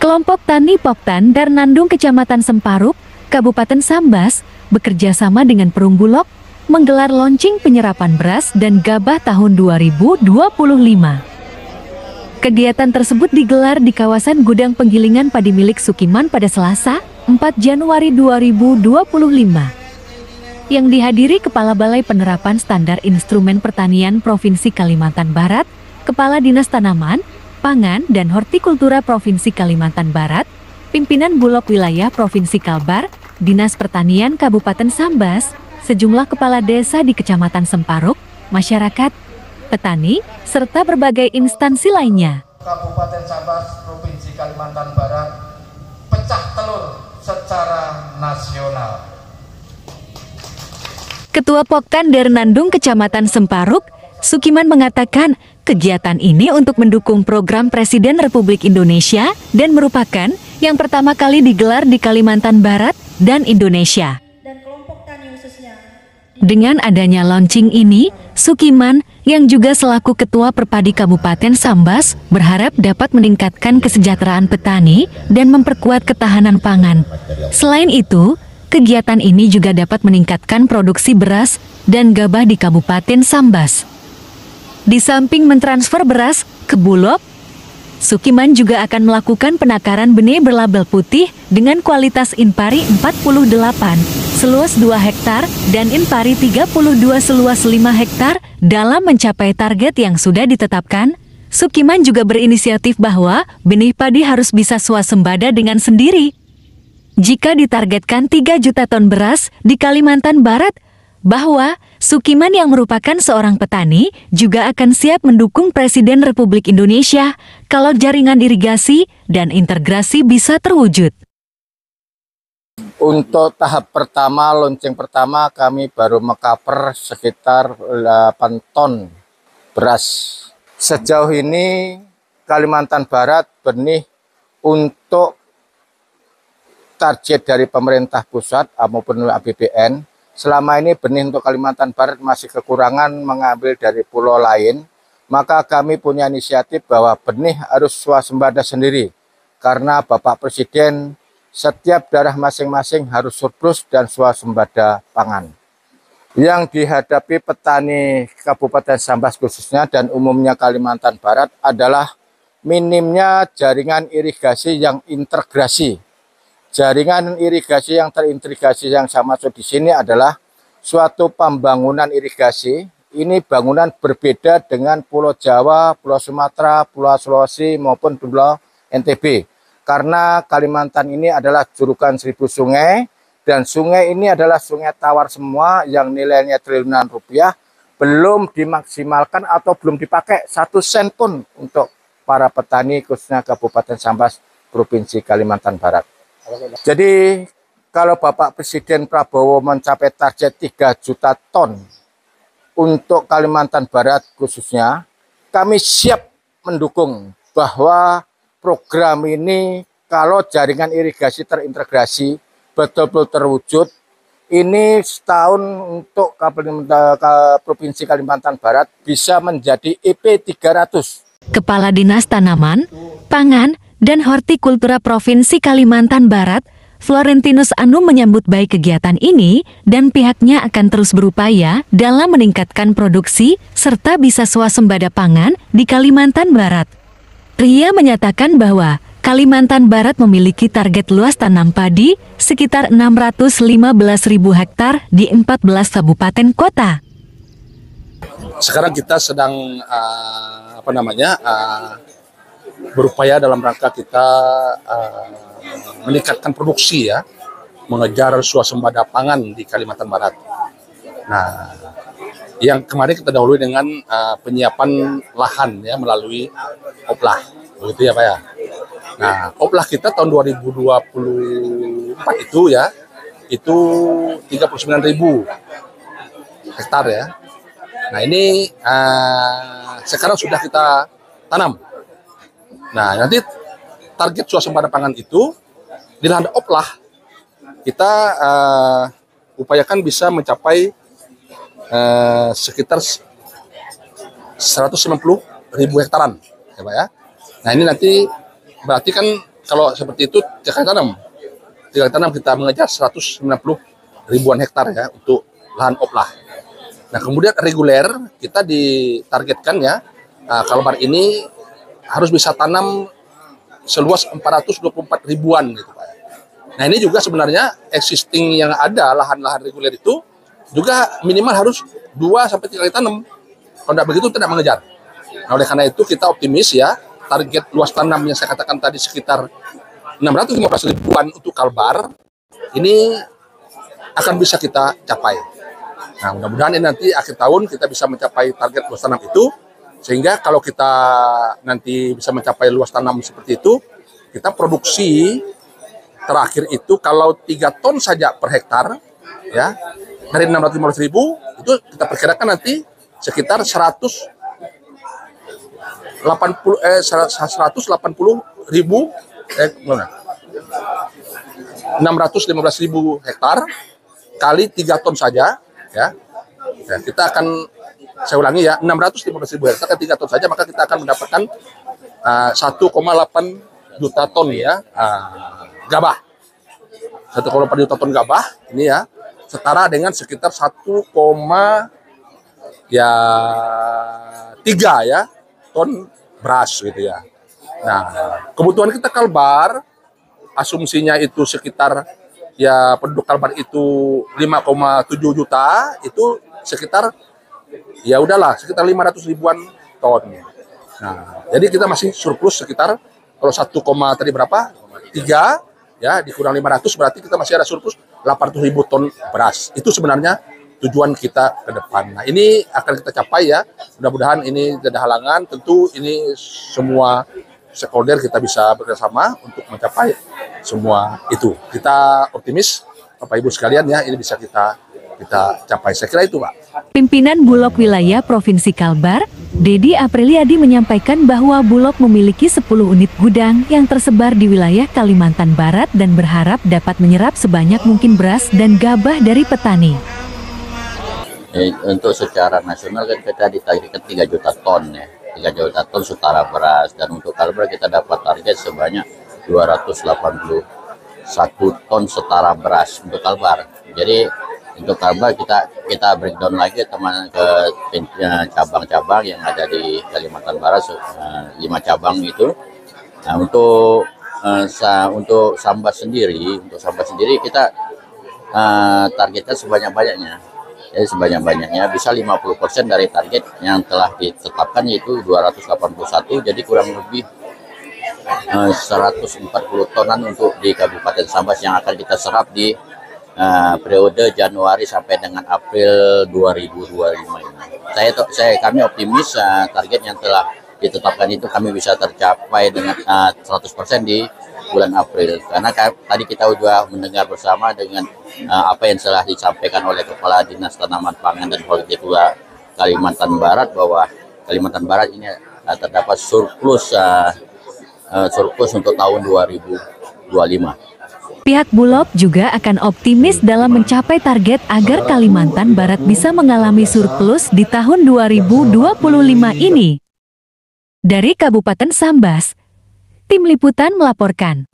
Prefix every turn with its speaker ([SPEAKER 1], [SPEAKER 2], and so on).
[SPEAKER 1] Kelompok Tani Poktan Darnandung Kecamatan Semparuk, Kabupaten Sambas, bekerja sama dengan Perum Bulog, menggelar launching penyerapan beras dan gabah tahun 2025. Kegiatan tersebut digelar di kawasan gudang penggilingan padi milik Sukiman pada Selasa, 4 Januari 2025. Yang dihadiri Kepala Balai Penerapan Standar Instrumen Pertanian Provinsi Kalimantan Barat, Kepala Dinas Tanaman, Pangan dan Hortikultura Provinsi Kalimantan Barat, pimpinan Bulog Wilayah Provinsi Kalbar, Dinas Pertanian Kabupaten Sambas, sejumlah kepala desa di Kecamatan Semparuk, masyarakat, petani, serta berbagai instansi lainnya.
[SPEAKER 2] Kabupaten Sambas, Provinsi Kalimantan Barat, pecah telur secara nasional.
[SPEAKER 1] Ketua Poktan Darnandung Kecamatan Semparuk, Sukiman mengatakan kegiatan ini untuk mendukung program Presiden Republik Indonesia dan merupakan yang pertama kali digelar di Kalimantan Barat dan Indonesia. Dengan adanya launching ini, Sukiman yang juga selaku Ketua Perpadi Kabupaten Sambas berharap dapat meningkatkan kesejahteraan petani dan memperkuat ketahanan pangan. Selain itu, kegiatan ini juga dapat meningkatkan produksi beras dan gabah di Kabupaten Sambas. Di samping mentransfer beras ke Bulog, Sukiman juga akan melakukan penakaran benih berlabel putih dengan kualitas Inpari 48 seluas 2 hektar dan Inpari 32 seluas 5 hektar dalam mencapai target yang sudah ditetapkan. Sukiman juga berinisiatif bahwa benih padi harus bisa swasembada dengan sendiri. Jika ditargetkan 3 juta ton beras di Kalimantan Barat, bahwa Sukiman yang merupakan seorang petani juga akan siap mendukung Presiden Republik Indonesia kalau jaringan irigasi dan integrasi bisa terwujud.
[SPEAKER 2] Untuk tahap pertama, launching pertama, kami baru mengcover sekitar 8 ton beras. Sejauh ini Kalimantan Barat benih untuk target dari pemerintah pusat maupun APBN. Selama ini benih untuk Kalimantan Barat masih kekurangan mengambil dari pulau lain, maka kami punya inisiatif bahwa benih harus swasembada sendiri. Karena Bapak Presiden setiap daerah masing-masing harus surplus dan swasembada pangan. Yang dihadapi petani Kabupaten Sambas khususnya dan umumnya Kalimantan Barat adalah minimnya jaringan irigasi yang integrasi. Jaringan irigasi yang terintegrasi yang saya maksud di sini adalah suatu pembangunan irigasi. Ini bangunan berbeda dengan Pulau Jawa, Pulau Sumatera, Pulau Sulawesi maupun Pulau NTB. Karena Kalimantan ini adalah julukan 1000 sungai dan sungai ini adalah sungai tawar semua yang nilainya triliunan rupiah, belum dimaksimalkan atau belum dipakai 1 sen pun untuk para petani khususnya Kabupaten Sambas, Provinsi Kalimantan Barat. Jadi kalau Bapak Presiden Prabowo mencapai target 3 juta ton untuk Kalimantan Barat khususnya, kami siap mendukung bahwa program ini kalau jaringan irigasi terintegrasi betul-betul terwujud. Ini setahun untuk Provinsi Kalimantan Barat bisa menjadi EP 300.
[SPEAKER 1] Kepala Dinas Tanaman, Pangan, dan Hortikultura Provinsi Kalimantan Barat, Florentinus Anu menyambut baik kegiatan ini dan pihaknya akan terus berupaya dalam meningkatkan produksi serta bisa swasembada pangan di Kalimantan Barat. Ria menyatakan bahwa Kalimantan Barat memiliki target luas tanam padi sekitar 615.000 hektar di 14 kabupaten kota.
[SPEAKER 3] Sekarang kita sedang berupaya dalam rangka kita meningkatkan produksi ya, mengejar swasembada pangan di Kalimantan Barat. Nah, yang kemarin kita dahului dengan penyiapan lahan ya melalui oplah, begitu ya Pak ya. Nah, oplah kita tahun 2024 itu ya, itu 39.000 hektar ya. Nah ini sekarang sudah kita tanam. Nah nanti target swasembada pangan itu di lahan oplah kita upayakan bisa mencapai sekitar 190.000 hektaran, ya Pak ya. Nah ini nanti berarti kan kalau seperti itu tiga kali tanam kita mengejar 190 ribuan hektar ya untuk lahan oplah. Nah kemudian reguler kita ditargetkan ya Kalbar ini harus bisa tanam seluas 424 ribuan gitu Pak. Nah ini juga sebenarnya existing yang ada lahan-lahan reguler itu juga minimal harus 2 sampai 3 kali tanam. Kalau tidak begitu tidak mengejar. Nah oleh karena itu kita optimis ya target luas tanam yang saya katakan tadi sekitar 615 ribuan untuk Kalbar ini akan bisa kita capai. Nah mudah-mudahan ini nanti akhir tahun kita bisa mencapai target luas tanam itu, sehingga kalau kita nanti bisa mencapai luas tanam seperti itu, kita produksi terakhir itu kalau 3 ton saja per hektar ya dari 615 ribu itu kita perkirakan nanti sekitar 180 ribu 615 ribu hektar kali 3 ton saja ya. Ya kita akan, saya ulangi ya, 615 ribu hektar kali 3 ton saja, maka kita akan mendapatkan 1,8 juta ton ya gabah. 1,8 juta ton gabah ini ya setara dengan sekitar 1,3 ya ton beras gitu ya. Nah, kebutuhan kita Kalbar asumsinya itu sekitar ya penduduk Kalbar itu 5,7 juta, itu sekitar ya udahlah sekitar 500 ribuan ton. Nah, jadi kita masih surplus sekitar kalau 1, tadi berapa? 3 ya dikurang 500 berarti kita masih ada surplus 800 ribu ton beras. Itu sebenarnya tujuan kita ke depan. Nah, ini akan kita capai ya. Mudah-mudahan ini tidak ada halangan. Tentu ini semua stakeholder kita bisa bekerjasama untuk mencapai semua itu. Kita optimis Bapak Ibu sekalian ya, ini bisa kita capai. Saya kira itu Pak.
[SPEAKER 1] Pimpinan Bulog Wilayah Provinsi Kalbar, Dedi Apriliadi menyampaikan bahwa Bulog memiliki 10 unit gudang yang tersebar di wilayah Kalimantan Barat dan berharap dapat menyerap sebanyak mungkin beras dan gabah dari petani.
[SPEAKER 4] Untuk secara nasional kan kita ditargetkan 3 juta ton ya. 3 juta ton setara beras, dan untuk Kalbar kita dapat target sebanyak 281 ton setara beras untuk Kalbar. Jadi untuk Kalbar kita breakdown lagi teman ke cabang-cabang yang ada di Kalimantan Barat, 5 cabang itu. Nah, untuk Sambas sendiri kita targetkan sebanyak-banyaknya. Jadi sebanyak-banyaknya bisa 50% dari target yang telah ditetapkan, yaitu 281, jadi kurang lebih 140 tonan untuk di Kabupaten Sambas yang akan kita serap di periode Januari sampai dengan April 2025 ini. Kami optimis target yang telah ditetapkan itu kami bisa tercapai dengan 100% di bulan April, karena tadi kita sudah mendengar bersama dengan apa yang telah disampaikan oleh Kepala Dinas Tanaman Pangan dan Hortikultura Kalimantan Barat, bahwa Kalimantan Barat ini terdapat surplus untuk tahun 2025.
[SPEAKER 1] Pihak Bulog juga akan optimis dalam mencapai target agar Kalimantan Barat bisa mengalami surplus di tahun 2025 ini. Dari Kabupaten Sambas, Tim Liputan melaporkan.